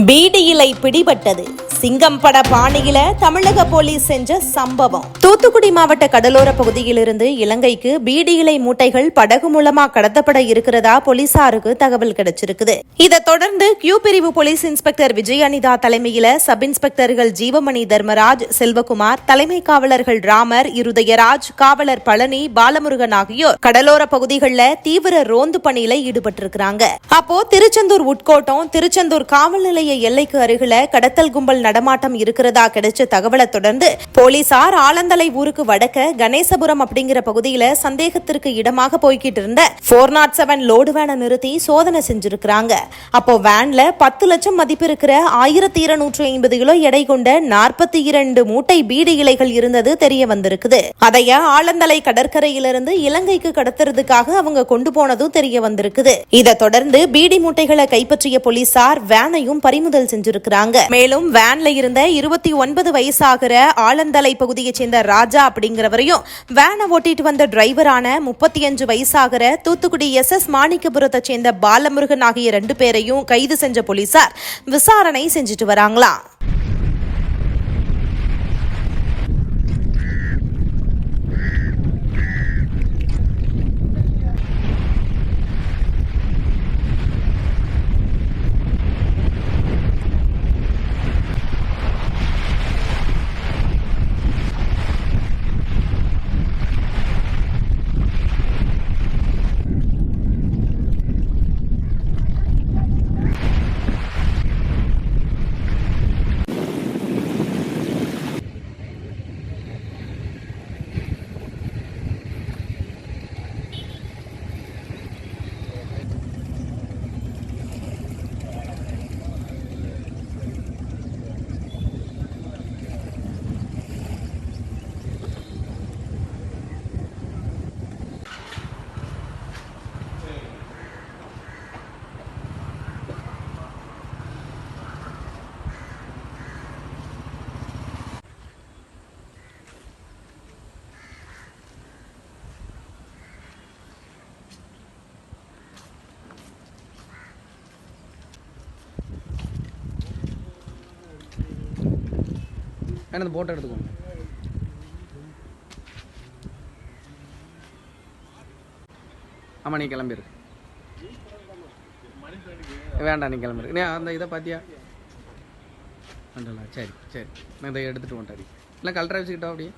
PT இலை பிடிபட்டது. சிங்கம் பட பாணியில தமிழக போலீஸ் செஞ்ச சம்பவம். தூத்துக்குடி மாவட்ட கடலோர பகுதியிலிருந்து இலங்கைக்கு பீடி இலை மூட்டைகள் படகு மூலமா கடத்தப்பட இருக்கிறதா போலீசாருக்கு தகவல் கிடைச்சிருக்குது. இதை தொடர்ந்து கியூ பிரிவு போலீஸ் இன்ஸ்பெக்டர் விஜயனிதா தலைமையில சப் இன்ஸ்பெக்டர்கள் ஜீவமணி தர்மராஜ், செல்வகுமார், தலைமை காவலர்கள் ராமர், இருதயராஜ், காவலர் பழனி, பாலமுருகன் ஆகியோர் கடலோர பகுதிகளில் தீவிர ரோந்து பணியில ஈடுபட்டிருக்கிறாங்க. அப்போ திருச்செந்தூர் உட்கோட்டம், திருச்செந்தூர் காவல் நிலைய எல்லைக்கு அருகில கடத்தல் கும்பல் நடமாட்டம் இருக்கிறதா கிடைச்ச தகவலை தொடர்ந்து போலீசார் ஆலந்தலை ஊருக்கு வடக்க கணேசபுரம் அப்படிங்கிற பகுதியில சந்தேகத்திற்கு இடமாக போய்கிட்டு இருந்த 407 லோடு வேனை நிறுத்தி சோதனை செஞ்சிருக்கிறாங்க. அப்போ வேன்ல 10 லட்சம் மதிப்பு இருக்கிற 1250 கிலோ எடை கொண்ட 42 மூட்டை பீடி இலைகள் இருந்தது தெரிய வந்திருக்குது. அதைய ஆலந்தலை கடற்கரையிலிருந்து இலங்கைக்கு கடத்துறதுக்காக அவங்க கொண்டு போனதும் தெரிய வந்திருக்குது. இதை தொடர்ந்து பீடி மூட்டைகளை கைப்பற்றிய போலீசார் வேனையும் பறிமுதல் செஞ்சிருக்கிறாங்க. மேலும் வேன்ல இருந்த 29 வயசாகிற ஆலந்தலை பகுதியை சேர்ந்த ராஜா அப்படிங்கிறவரையும், வேனை ஓட்டிட்டு வந்த டிரைவரான 35 வயசாகிற தூத்துக்குடி SS மாணிக்கபுரத்தை சேர்ந்த பாலமுருகன் ஆகிய 2 பேரையும் கைது செஞ்ச போலீசார் விசாரணை செஞ்சுட்டு வராங்களாம். அந்த போட்டோ எடுத்துக்கோங்க. ஆமாம், நீ கிளம்பிரு. வேண்டாம், நீ கிளம்பிரு. நீ அந்த இதை பார்த்தியா? வேண்டல. சரி சரி, நான் இதை எடுத்துகிட்டு வந்துட்டாரி. இல்லை கல் டிரைவ்ஸ் கிட்ட அப்படியே